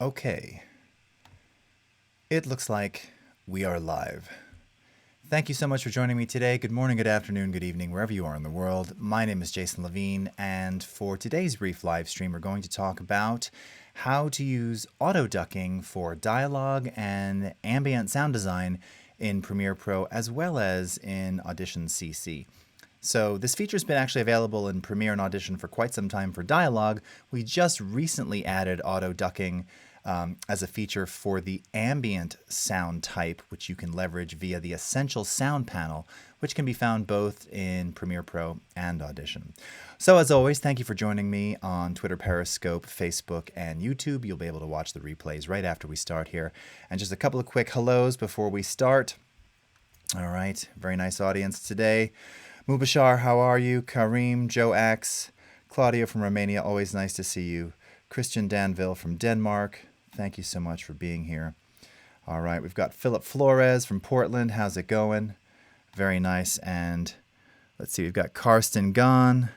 Okay, it looks like we are live. Thank you so much for joining me today. Good morning, good afternoon, good evening, wherever you are in the world. My name is Jason Levine, and for today's brief live stream, we're going to talk about how to use AutoDucking for dialogue and ambient sound design in Premiere Pro, as well as in Audition CC. So this feature's been actually available in Premiere and Audition for quite some time for dialogue. We just recently added AutoDucking as a feature for the ambient sound type, which you can leverage via the Essential Sound panel, which can be found both in Premiere Pro and Audition. So as always, thank you for joining me on Twitter, Periscope, Facebook, and YouTube. You'll be able to watch the replays right after we start here. And just a couple of quick hellos before we start. All right, very nice audience today. Mubashar, how are you? Kareem, Joe X, Claudia from Romania, always nice to see you. Christian Danville from Denmark, thank you so much for being here. All right, we've got Philip Flores from Portland, how's it going? Very nice. And let's see, we've got Karsten Gahn,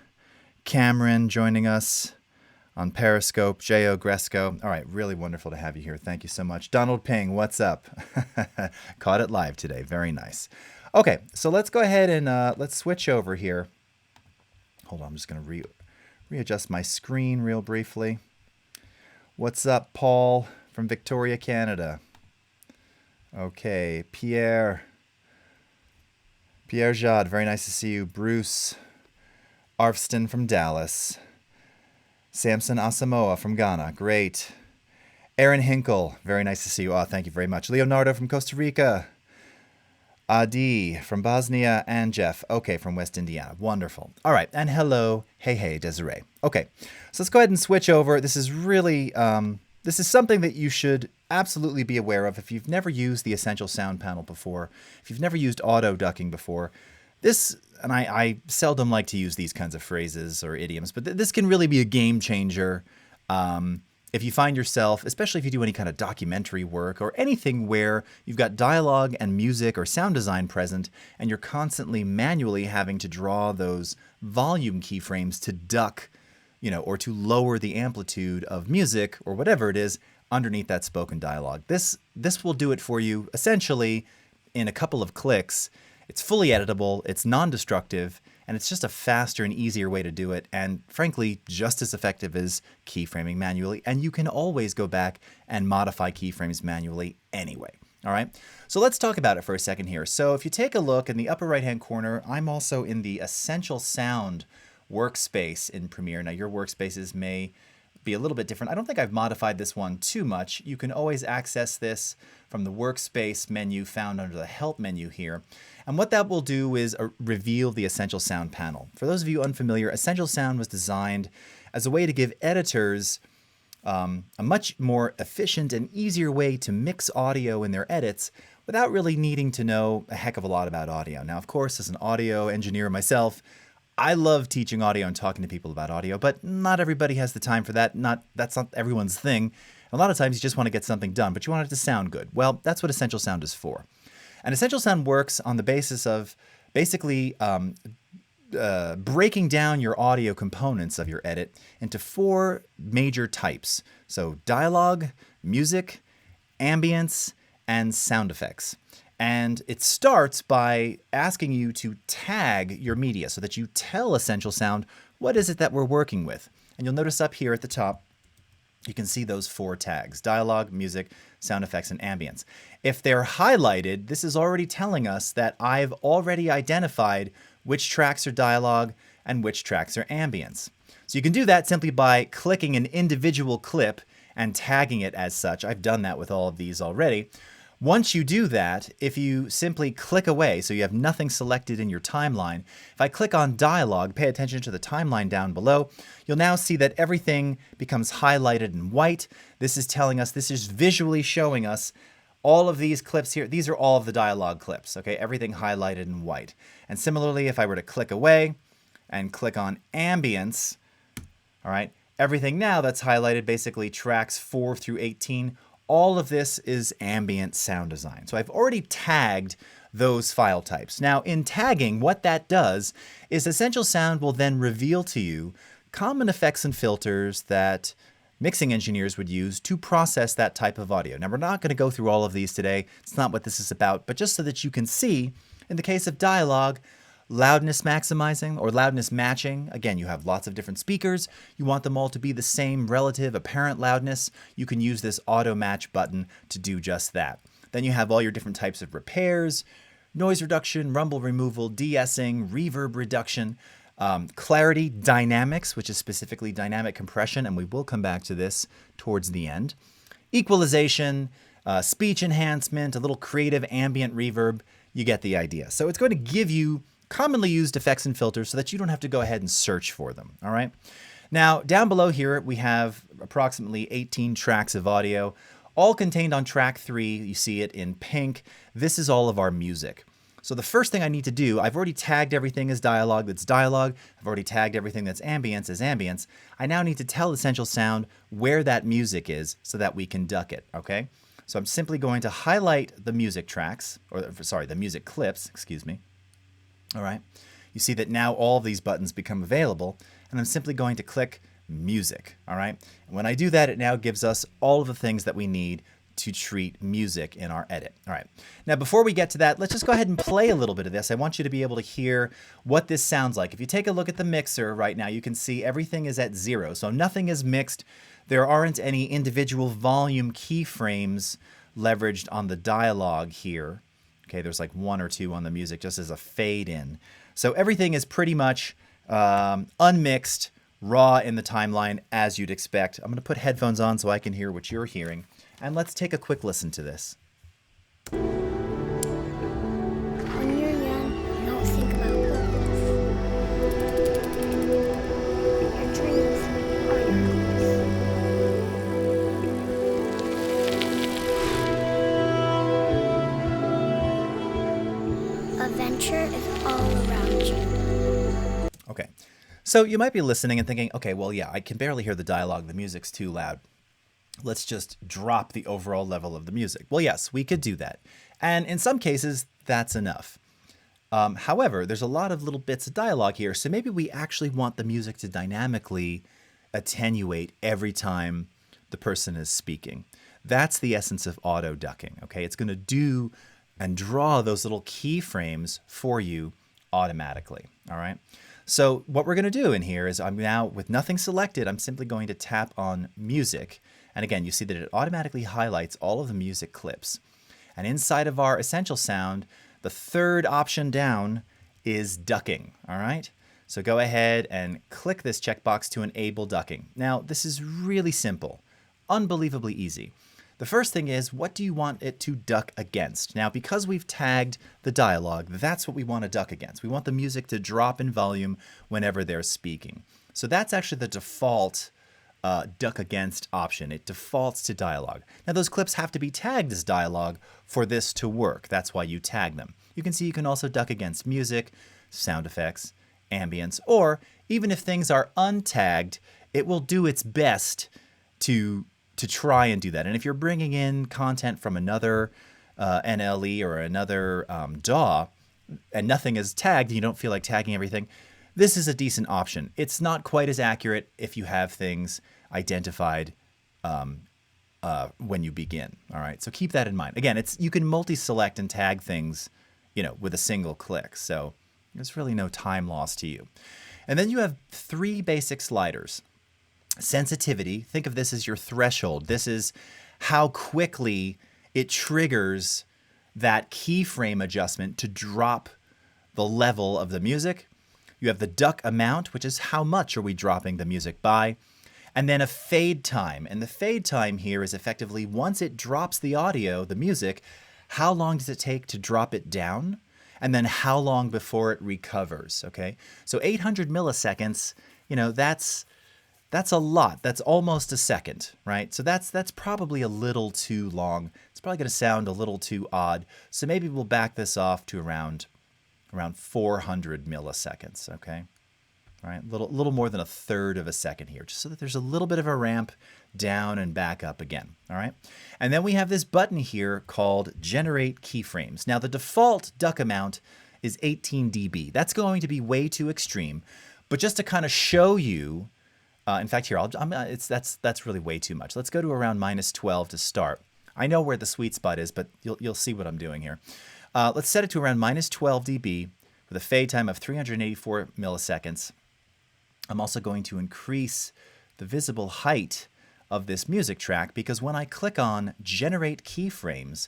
Cameron joining us on Periscope, J.O. Gresco. All right, really wonderful to have you here. Thank you so much. Donald Ping, what's up? Caught it live today. Very nice. Okay, so let's go ahead and let's switch over here. Hold on, I'm just going to readjust my screen real briefly. What's up, Paul from Victoria, Canada? Okay, Pierre Jad, very nice to see you. Bruce Arfston from Dallas. Samson Asamoah from Ghana, great. Aaron Hinkle, very nice to see you. Oh, thank you very much. Leonardo from Costa Rica. Adi from Bosnia, and Jeff, okay, from West Indiana. Wonderful. All right, and hello, hey, Desiree. Okay, so let's go ahead and switch over. This is really, this is something that you should absolutely be aware of if you've never used the Essential Sound panel before, if you've never used AutoDucking before. This, and I seldom like to use these kinds of phrases or idioms, but this can really be a game changer. If you find yourself, especially if you do any kind of documentary work or anything where you've got dialogue and music or sound design present, and you're constantly manually having to draw those volume keyframes to duck, or to lower the amplitude of music or whatever it is underneath that spoken dialogue. This will do it for you essentially in a couple of clicks. It's fully editable, it's non-destructive, and it's just a faster and easier way to do it, and frankly, just as effective as keyframing manually, and you can always go back and modify keyframes manually anyway. All right, so let's talk about it for a second here. So if you take a look in the upper right-hand corner, I'm also in the Essential Sound workspace in Premiere. Now, your workspaces may be a little bit different. I don't think I've modified this one too much. You can always access this from the workspace menu found under the help menu here. And what that will do is reveal the Essential Sound panel. For those of you unfamiliar, Essential Sound was designed as a way to give editors a much more efficient and easier way to mix audio in their edits without really needing to know a heck of a lot about audio. Now, of course, as an audio engineer myself, I love teaching audio and talking to people about audio, but not everybody has the time for that. That's not everyone's thing. A lot of times you just want to get something done, but you want it to sound good. Well, that's what Essential Sound is for. And Essential Sound works on the basis of basically breaking down your audio components of your edit into 4 major types. So dialogue, music, ambience, and sound effects. And it starts by asking you to tag your media so that you tell Essential Sound what is it that we're working with. And you'll notice up here at the top, you can see those 4 tags: dialogue, music, sound effects, and ambience. If they're highlighted, this is already telling us that I've already identified which tracks are dialogue and which tracks are ambience. So you can do that simply by clicking an individual clip and tagging it as such. I've done that with all of these already. Once you do that, if you simply click away, so you have nothing selected in your timeline, if I click on dialogue, pay attention to the timeline down below, you'll now see that everything becomes highlighted in white. This is telling us, this is visually showing us all of these clips here. These are all of the dialogue clips, okay? Everything highlighted in white. And similarly, if I were to click away and click on ambience, all right, everything now that's highlighted, basically tracks 4 through 18, all of this is ambient sound design. So I've already tagged those file types. Now in tagging, what that does is Essential Sound will then reveal to you common effects and filters that mixing engineers would use to process that type of audio. Now, we're not going to go through all of these today. It's not what this is about, but just so that you can see, in the case of dialogue, loudness maximizing or loudness matching. Again, you have lots of different speakers. You want them all to be the same relative apparent loudness. You can use this auto match button to do just that. Then you have all your different types of repairs, noise reduction, rumble removal, de-essing, reverb reduction, clarity, dynamics, which is specifically dynamic compression, and we will come back to this towards the end. Equalization, speech enhancement, a little creative ambient reverb. You get the idea. So it's going to give you commonly used effects and filters so that you don't have to go ahead and search for them. All right. Now, down below here, we have approximately 18 tracks of audio, all contained on track 3. You see it in pink. This is all of our music. So the first thing I need to do, I've already tagged everything as dialogue that's dialogue. I've already tagged everything that's ambience as ambience. I now need to tell Essential Sound where that music is so that we can duck it, okay? So I'm simply going to highlight the music tracks, or sorry, the music clips, excuse me. All right, you see that now all of these buttons become available, and I'm simply going to click music, all right? And when I do that, it now gives us all of the things that we need to treat music in our edit. All right, now before we get to that, let's just go ahead and play a little bit of this. I want you to be able to hear what this sounds like. If you take a look at the mixer right now, you can see everything is at 0, so nothing is mixed. There aren't any individual volume keyframes leveraged on the dialogue here. Okay, there's like 1 or 2 on the music just as a fade in. So everything is pretty much unmixed, raw in the timeline as you'd expect. I'm going to put headphones on so I can hear what you're hearing. And let's take a quick listen to this. When you're young, you don't think about goals. Your dreams are your goals. Adventure is all around you. Okay, so you might be listening and thinking, okay, well, yeah, I can barely hear the dialogue. The music's too loud. Let's just drop the overall level of the music. Well, yes, we could do that. And in some cases, that's enough. However, there's a lot of little bits of dialogue here, so maybe we actually want the music to dynamically attenuate every time the person is speaking. That's the essence of auto-ducking, okay? It's going to do and draw those little keyframes for you automatically, all right? So what we're going to do in here is I'm now, with nothing selected, I'm simply going to tap on music. And again, you see that it automatically highlights all of the music clips. And inside of our Essential Sound, the third option down is ducking, all right? So go ahead and click this checkbox to enable ducking. Now, this is really simple, unbelievably easy. The first thing is, what do you want it to duck against? Now, because we've tagged the dialogue, that's what we want to duck against. We want the music to drop in volume whenever they're speaking. So that's actually the default duck against option. It defaults to dialogue. Now those clips have to be tagged as dialogue for this to work. That's why you tag them. You can see you can also duck against music, sound effects, ambience, or even if things are untagged, it will do its best to try and do that. And if you're bringing in content from another NLE or another DAW and nothing is tagged, you don't feel like tagging everything, this is a decent option. It's not quite as accurate if you have things identified when you begin. All right, so keep that in mind. Again, you can multi-select and tag things, with a single click. So there's really no time loss to you. And then you have 3 basic sliders. Sensitivity, think of this as your threshold. This is how quickly it triggers that keyframe adjustment to drop the level of the music. You have the duck amount, which is how much are we dropping the music by. And then a fade time. And the fade time here is effectively once it drops the audio, the music, how long does it take to drop it down? And then how long before it recovers, okay? So 800 milliseconds, that's a lot. That's almost a second, right? So that's probably a little too long. It's probably going to sound a little too odd. So maybe we'll back this off to around 400 milliseconds, okay? All right, a little more than a third of a second here, just so that there's a little bit of a ramp down and back up again, all right? And then we have this button here called Generate Keyframes. Now, the default duck amount is 18 dB. That's going to be way too extreme, but just to kind of show you In fact, here, that's really way too much. Let's go to around -12 to start. I know where the sweet spot is, but you'll see what I'm doing here. Let's set it to around -12 dB with a fade time of 384 milliseconds. I'm also going to increase the visible height of this music track because when I click on Generate Keyframes,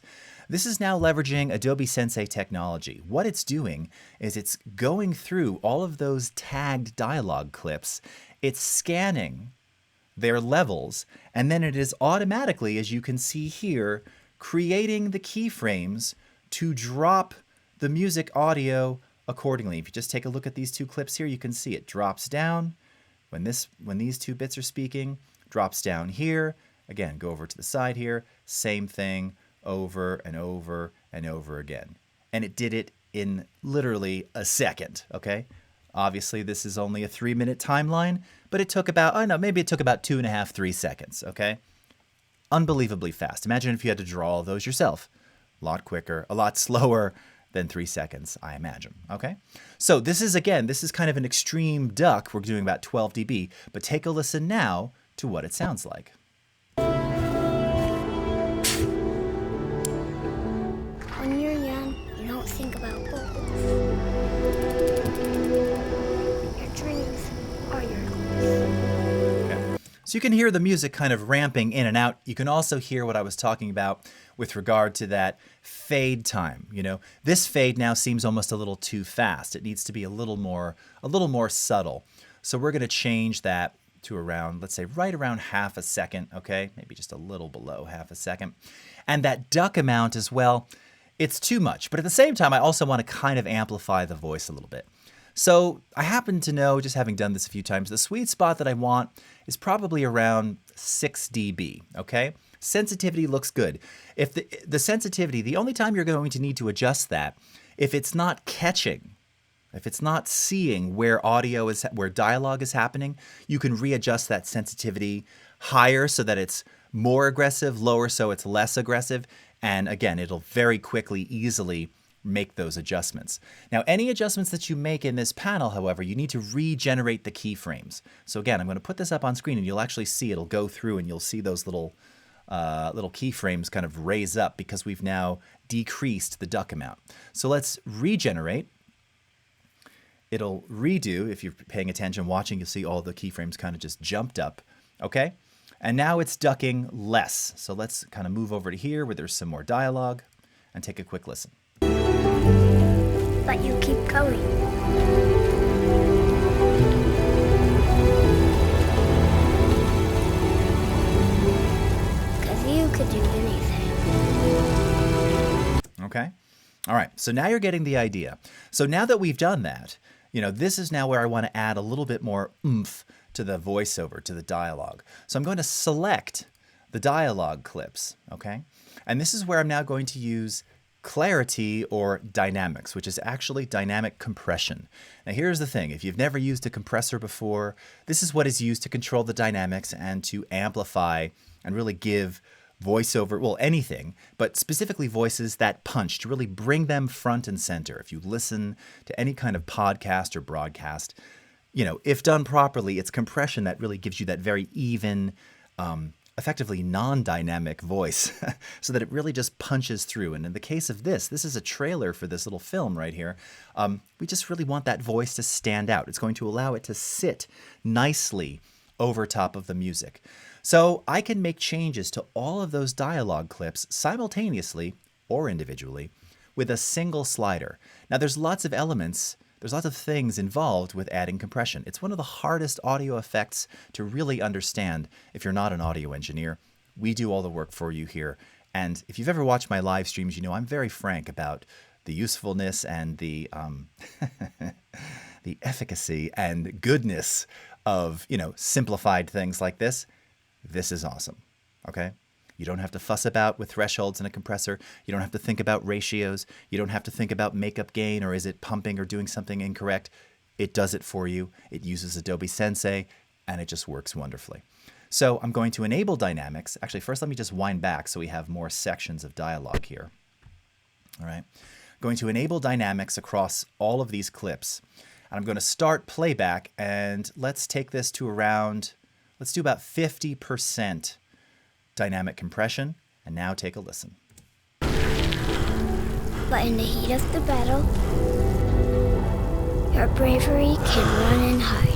this is now leveraging Adobe Sensei technology. What it's doing is it's going through all of those tagged dialogue clips. It's scanning their levels, and then it is automatically, as you can see here, creating the keyframes to drop the music audio accordingly. If you just take a look at these two clips here, you can see it drops down when these two bits are speaking, drops down here. Again, go over to the side here, same thing over and over and over again. And it did it in literally a second, okay? Obviously, this is only a 3-minute timeline, but it took about, maybe it took about 2.5, 3 seconds, okay? Unbelievably fast. Imagine if you had to draw all those yourself. A lot quicker, a lot slower than 3 seconds, I imagine, okay? So this is kind of an extreme duck. We're doing about 12 dB, but take a listen now to what it sounds like. When you're young, you don't think about goals. Your dreams are your goals. Okay. So you can hear the music kind of ramping in and out. You can also hear what I was talking about with regard to that fade time. You know, this fade now seems almost a little too fast. It needs to be a little more subtle. So we're going to change that to around, let's say right around half a second, okay? Maybe just a little below half a second. And that duck amount as well, it's too much. But at the same time, I also want to kind of amplify the voice a little bit. So I happen to know, just having done this a few times, the sweet spot that I want is probably around 6 dB, okay? Sensitivity looks good. If the sensitivity, the only time you're going to need to adjust that, if it's not catching, if it's not seeing where dialogue is happening, you can readjust that sensitivity higher so that it's more aggressive, lower so it's less aggressive. And again, it'll very quickly, easily make those adjustments. Now, any adjustments that you make in this panel, however, you need to regenerate the keyframes. So again, I'm going to put this up on screen and you'll actually see it'll go through and you'll see those little keyframes kind of raise up because we've now decreased the duck amount. So let's regenerate. It'll redo. If you're paying attention, watching, you'll see all the keyframes kind of just jumped up. Okay? And now it's ducking less. So let's kind of move over to here where there's some more dialogue and take a quick listen. But you keep going. Because you could do anything. Okay? All right. So now you're getting the idea. So now that we've done that, you know, this is now where I want to add a little bit more oomph to the voiceover, to the dialogue. So I'm going to select the dialogue clips, okay? And this is where I'm now going to use clarity or dynamics, which is actually dynamic compression. Now here's the thing, if you've never used a compressor before, this is what is used to control the dynamics and to amplify and really give voiceover, well, anything, but specifically voices that punch, to really bring them front and center. If you listen to any kind of podcast or broadcast, you know, if done properly, it's compression that really gives you that very even, effectively non-dynamic voice so that it really just punches through. And in the case of this is a trailer for this little film right here. We just really want that voice to stand out. It's going to allow it to sit nicely over top of the music. So I can make changes to all of those dialogue clips simultaneously or individually with a single slider. Now there's lots of elements, there's lots of things involved with adding compression. It's one of the hardest audio effects to really understand if you're not an audio engineer. We do all the work for you here. And if you've ever watched my live streams, you know I'm very frank about the usefulness and the the efficacy and goodness of, you know, simplified things like this. This is awesome, okay? You don't have to fuss about with thresholds in a compressor. You don't have to think about ratios. You don't have to think about makeup gain or is it pumping or doing something incorrect. It does it for you. It uses Adobe Sensei, and it just works wonderfully. So I'm going to enable dynamics. Actually, first let me just wind back so we have more sections of dialogue here. All right. I'm going to enable dynamics across all of these clips. And I'm going to start playback, and let's take this to around Let's do about 50% dynamic compression. And now take a listen. But in the heat of the battle, your bravery can run and hide.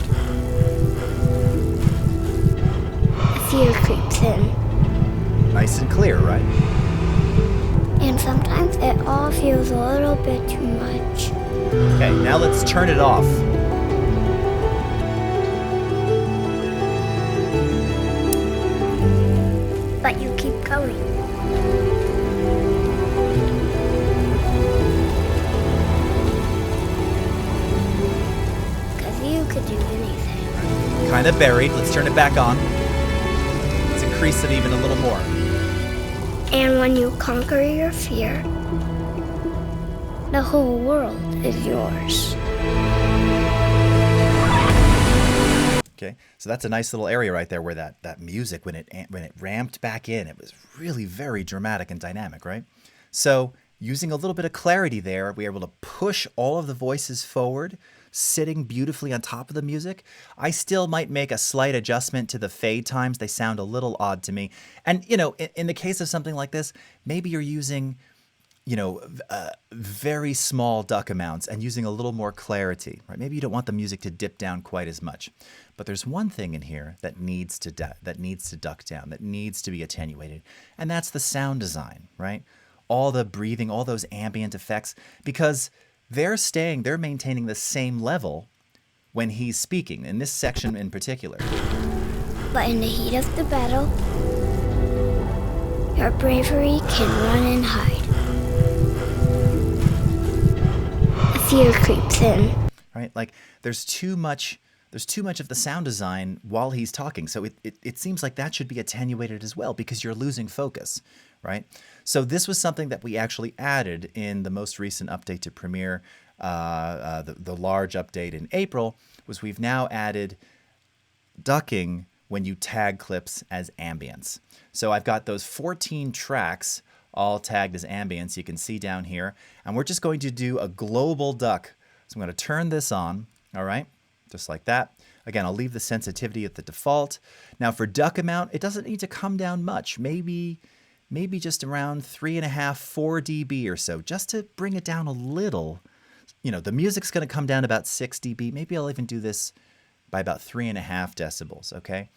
Fear creeps in. Nice and clear, right? And sometimes it all feels a little bit too much. Okay, now let's turn it off. But you keep going. Because you could do anything. Kind of buried. Let's turn it back on. Let's increase it even a little more. And when you conquer your fear, the whole world is yours. Okay, so that's a nice little area right there where that music, when it ramped back in, it was really very dramatic and dynamic, right? So using a little bit of clarity there, we were able to push all of the voices forward, sitting beautifully on top of the music. I still might make a slight adjustment to the fade times. They sound a little odd to me. And, you know, in the case of something like this, maybe you're using, you know, very small duck amounts and using a little more clarity, right? Maybe you don't want the music to dip down quite as much. But there's one thing in here that needs to duck down, that needs to be attenuated, and that's the sound design, right? All the breathing, all those ambient effects, because they're maintaining the same level when he's speaking, in this section in particular. But in the heat of the battle, your bravery can run and hide. Fear creeps in. Right? Like there's too much of the sound design while he's talking. So it seems like that should be attenuated as well because you're losing focus, right? So this was something that we actually added in the most recent update to Premiere, the large update in April, was we've now added ducking when you tag clips as ambience. So I've got those 14 tracks all tagged as ambience. You can see down here, and we're just going to do a global duck. So I'm going to turn this on, all right? Just like that. Again, I'll leave the sensitivity at the default. Now for duck amount, it doesn't need to come down much. Maybe just around 3.5, 4 dB or so, just to bring it down a little. You know, the music's going to come down about 6 dB. Maybe I'll even do this by about 3.5 decibels, okay?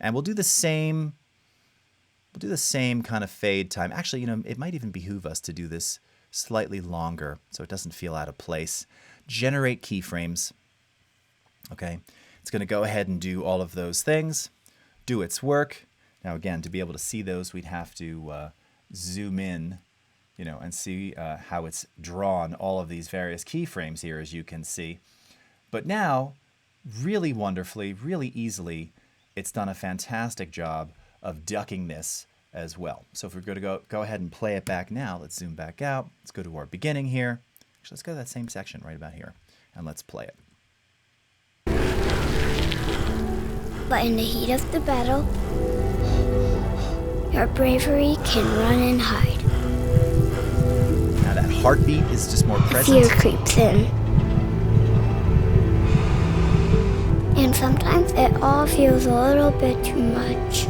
And we'll do the same kind of fade time. Actually, you know, it might even behoove us to do this slightly longer so it doesn't feel out of place. Generate keyframes. Okay, it's going to go ahead and do all of those things, do its work. Now, again, to be able to see those, we'd have to zoom in, you know, and see how it's drawn all of these various keyframes here, as you can see. But now, really wonderfully, really easily, it's done a fantastic job of ducking this as well. So if we're going to go ahead and play it back now, let's zoom back out. Let's go to our beginning here. Actually, let's go to that same section right about here, and let's play it. But in the heat of the battle, your bravery can run and hide. Now that heartbeat is just more present. Fear creeps in. And sometimes it all feels a little bit too much.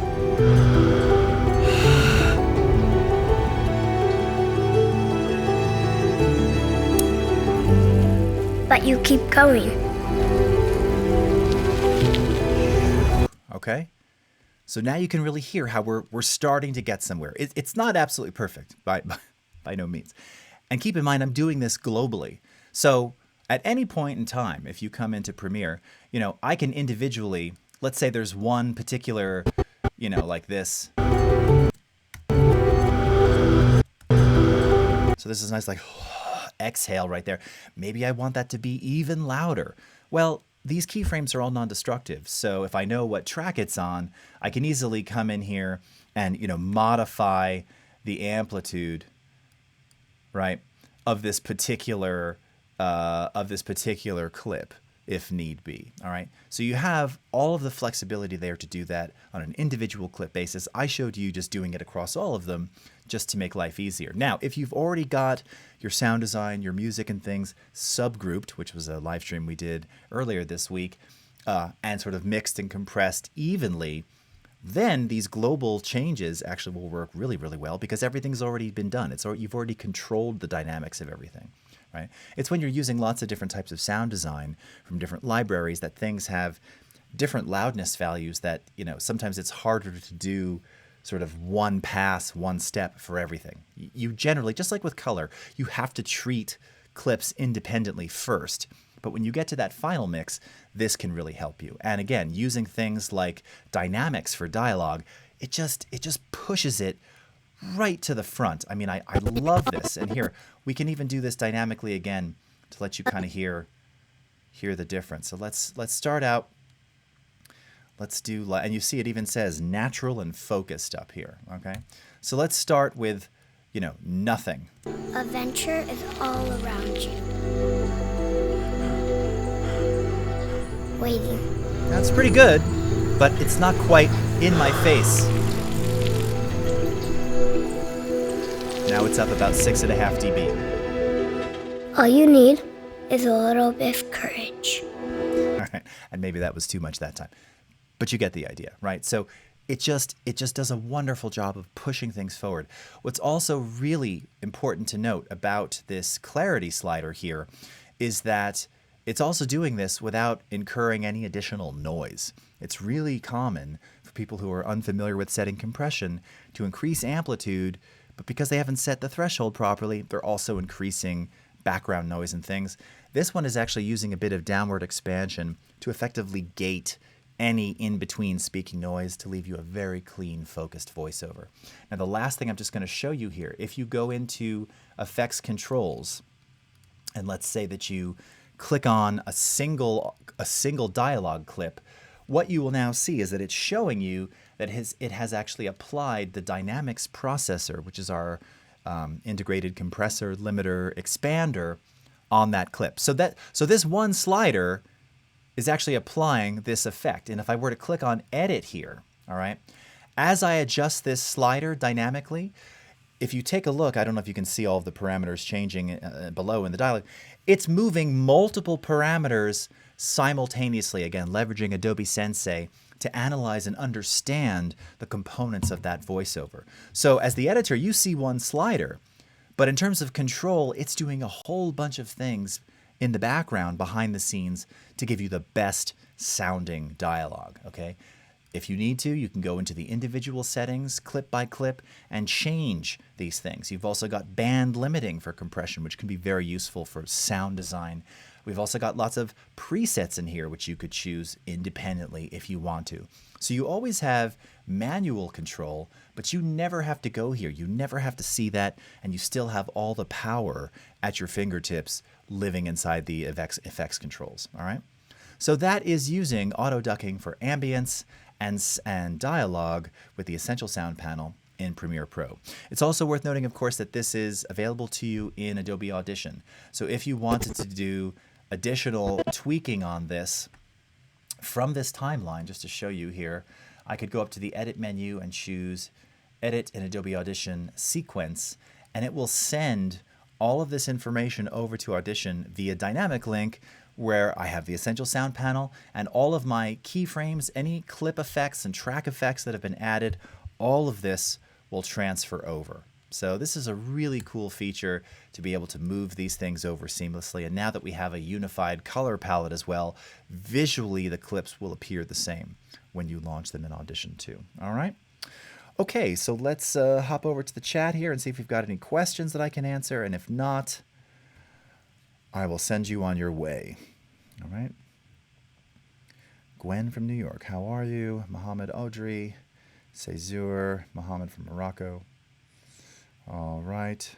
But you keep going. Okay, so now you can really hear how we're starting to get somewhere. It's not absolutely perfect by no means. And keep in mind, I'm doing this globally. So at any point in time, if you come into Premiere, you know, I can individually, let's say there's one particular, you know, like this. So this is nice, like exhale right there. Maybe I want that to be even louder. Well, these keyframes are all non-destructive, so if I know what track it's on, I can easily come in here and, you know, modify the amplitude, right, of this particular clip if need be. All right, so you have all of the flexibility there to do that on an individual clip basis. I showed you just doing it across all of them just to make life easier. Now, if you've already got your sound design, your music and things subgrouped, which was a live stream we did earlier this week, and sort of mixed and compressed evenly, then these global changes actually will work really, really well because everything's already been done. You've already controlled the dynamics of everything, right? It's when you're using lots of different types of sound design from different libraries that things have different loudness values that, sometimes it's harder to do sort of one pass, one step for everything. You generally, just like with color, you have to treat clips independently first. But when you get to that final mix, this can really help you. And again, using things like dynamics for dialogue, it just pushes it right to the front. I mean, I love this. And here, we can even do this dynamically again to let you kind of hear the difference. So let's start out. Let's do, and you see it even says natural and focused up here, okay? So let's start with, nothing. Adventure is all around you. Waiting. That's pretty good, but it's not quite in my face. Now it's up about 6.5 dB. All you need is a little bit of courage. All right, and maybe that was too much that time. But you get the idea, right? So it just does a wonderful job of pushing things forward. What's also really important to note about this clarity slider here is that it's also doing this without incurring any additional noise. It's really common for people who are unfamiliar with setting compression to increase amplitude, but because they haven't set the threshold properly, they're also increasing background noise and things. This one is actually using a bit of downward expansion to effectively gate any in-between speaking noise to leave you a very clean, focused voiceover. Now, the last thing I'm just going to show you here, if you go into Effects Controls, and let's say that you click on a single dialogue clip, what you will now see is that it's showing you that it has actually applied the dynamics processor, which is our integrated compressor, limiter, expander, on that clip. So this one slider is actually applying this effect. And if I were to click on Edit here, all right, as I adjust this slider dynamically, if you take a look, I don't know if you can see all of the parameters changing below in the dialog, it's moving multiple parameters simultaneously, again, leveraging Adobe Sensei to analyze and understand the components of that voiceover. So as the editor, you see one slider, but in terms of control, it's doing a whole bunch of things in the background, behind the scenes, to give you the best sounding dialogue, okay? If you need to, you can go into the individual settings, clip by clip, and change these things. You've also got band limiting for compression, which can be very useful for sound design. We've also got lots of presets in here, which you could choose independently if you want to. So you always have manual control, but you never have to go here. You never have to see that, and you still have all the power at your fingertips living inside the effects controls, all right? So that is using AutoDucking for ambience and dialogue with the Essential Sound panel in Premiere Pro. It's also worth noting, of course, that this is available to you in Adobe Audition. So if you wanted to do additional tweaking on this from this timeline, just to show you here, I could go up to the Edit menu and choose Edit in Adobe Audition Sequence, and it will send all of this information over to Audition via dynamic link, where I have the Essential Sound panel and all of my keyframes, any clip effects and track effects that have been added, all of this will transfer over. So this is a really cool feature to be able to move these things over seamlessly. And now that we have a unified color palette as well, visually the clips will appear the same when you launch them in Audition too. All right? Okay, so let's hop over to the chat here and see if we've got any questions that I can answer. And if not, I will send you on your way. All right? Gwen from New York, how are you? Mohammed Audrey, Cezur, Mohammed from Morocco. All right.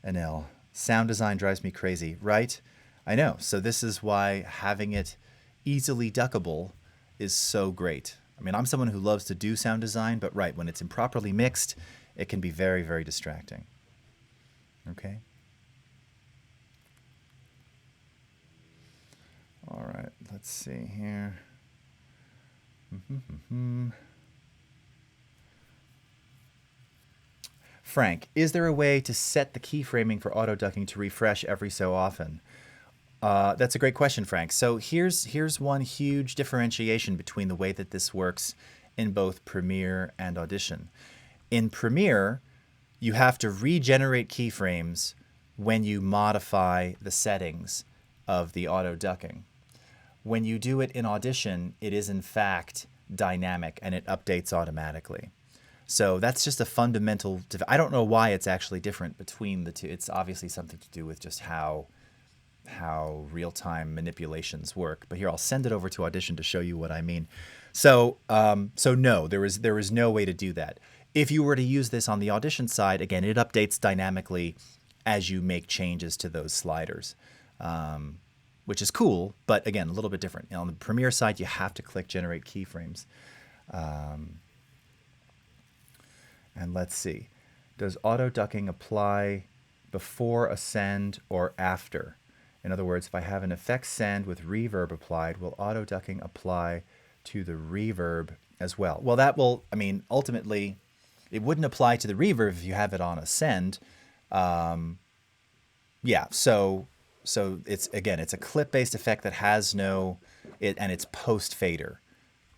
Anil, sound design drives me crazy, right? I know. So this is why having it easily duckable is so great. I mean, I'm someone who loves to do sound design, but right, when it's improperly mixed, it can be very, very distracting. Okay? All right, let's see here. Frank, is there a way to set the keyframing for AutoDucking to refresh every so often? That's a great question, Frank. So here's one huge differentiation between the way that this works in both Premiere and Audition. In Premiere, you have to regenerate keyframes when you modify the settings of the auto ducking. When you do it in Audition, it is in fact dynamic and it updates automatically. So that's just a fundamental. I don't know why it's actually different between the two. It's obviously something to do with just how real-time manipulations work. But here, I'll send it over to Audition to show you what I mean. So no, there is no way to do that. If you were to use this on the Audition side, again, it updates dynamically as you make changes to those sliders, which is cool, but again, a little bit different. On the Premiere side, you have to click Generate Keyframes. And let's see. Does auto-ducking apply before a send or after? In other words, if I have an effect send with reverb applied, will auto-ducking apply to the reverb as well? Well, that will, I mean, ultimately, it wouldn't apply to the reverb if you have it on a send. Yeah, so it's, again, it's a clip-based effect that has no, and it's post-fader,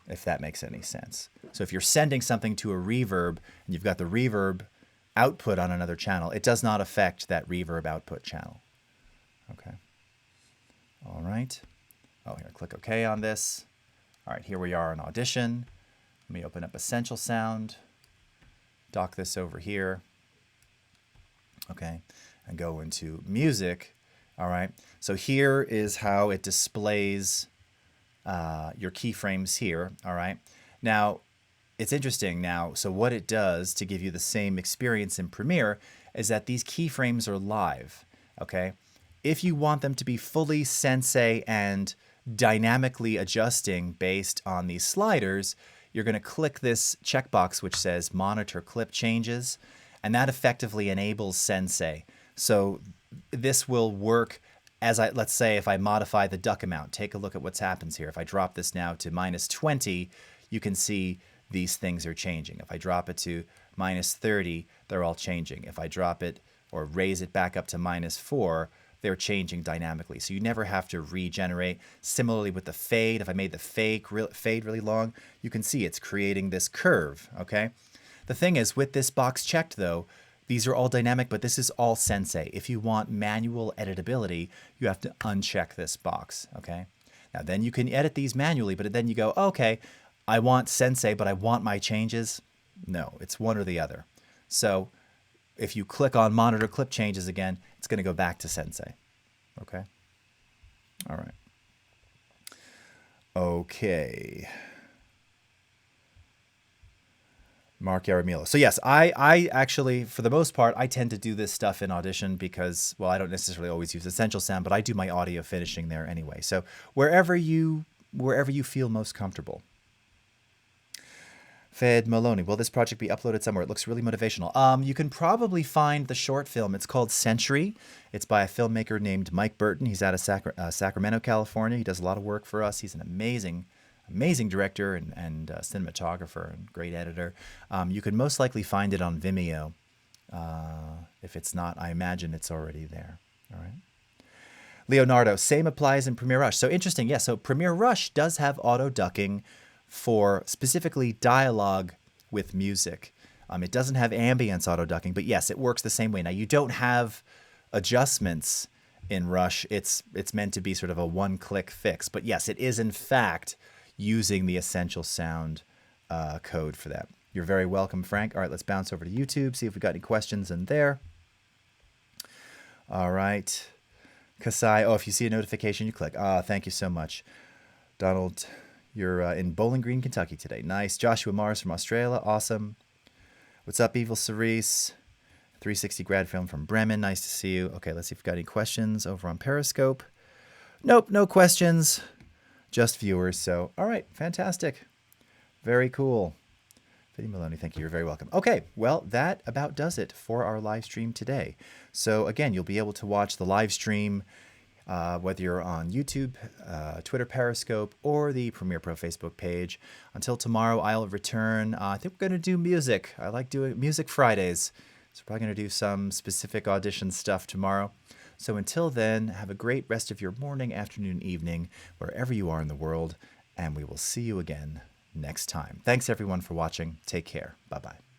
if that makes any sense. So if you're sending something to a reverb and you've got the reverb output on another channel, it does not affect that reverb output channel. Okay. All right. Oh, here, click OK on this. All right, here we are in Audition. Let me open up Essential Sound, dock this over here. Okay, and go into Music. All right, so here is how it displays your keyframes here. All right, now it's interesting now. So what it does to give you the same experience in Premiere is that these keyframes are live. Okay, if you want them to be fully sensei and dynamically adjusting based on these sliders, you're going to click this checkbox which says Monitor Clip Changes, and that effectively enables sensei. So this will work as let's say if I modify the duck amount. Take a look at what happens here. If I drop this now to -20, you can see these things are changing. If I drop it to -30, they're all changing. If I drop it or raise it back up to -4, they're changing dynamically. So you never have to regenerate. Similarly with the fade, if I made the fade really long, you can see it's creating this curve, okay? The thing is, with this box checked though, these are all dynamic, but this is all sensei. If you want manual editability, you have to uncheck this box, okay? Now then you can edit these manually, but then you go, okay, I want sensei, but I want my changes. No, it's one or the other. So if you click on Monitor Clip Changes again, it's going to go back to sensei. Okay? All right. Okay. Mark Yaramila. So yes, I actually, for the most part, I tend to do this stuff in Audition because, well, I don't necessarily always use Essential Sound, but I do my audio finishing there anyway. So wherever you feel most comfortable. Fed Maloney, will this project be uploaded somewhere? It looks really motivational. You can probably find the short film. It's called Century. It's by a filmmaker named Mike Burton. He's out of Sacramento, California. He does a lot of work for us. He's an amazing director and cinematographer and great editor. You can most likely find it on Vimeo. If it's not, I imagine it's already there. All right. Leonardo, same applies in Premiere Rush. So interesting. Yeah, so Premiere Rush does have auto ducking for specifically dialogue with music. It doesn't have ambience auto ducking, but yes, it works the same way. Now you don't have adjustments in Rush. It's meant to be sort of a one-click fix, but yes, it is in fact using the Essential Sound code for that. You're very welcome, Frank. All right, let's bounce over to YouTube, see if we got any questions in there. All right. Kasai, oh, if you see a notification, you click. Thank you so much. Donald, you're in Bowling Green, Kentucky today. Nice. Joshua Mars from Australia. Awesome. What's up, Evil Cerise? 360 grad film from Bremen. Nice to see you. Okay, let's see if we've got any questions over on Periscope. Nope, no questions. Just viewers. So, all right, fantastic. Very cool. Fitty Maloney, thank you. You're very welcome. Okay, well, that about does it for our live stream today. So, again, you'll be able to watch the live stream whether you're on YouTube, Twitter, Periscope, or the Premiere Pro Facebook page. Until tomorrow, I'll return. I think we're going to do music. I like doing Music Fridays. So we're probably going to do some specific Audition stuff tomorrow. So until then, have a great rest of your morning, afternoon, evening, wherever you are in the world, and we will see you again next time. Thanks everyone for watching. Take care. Bye-bye.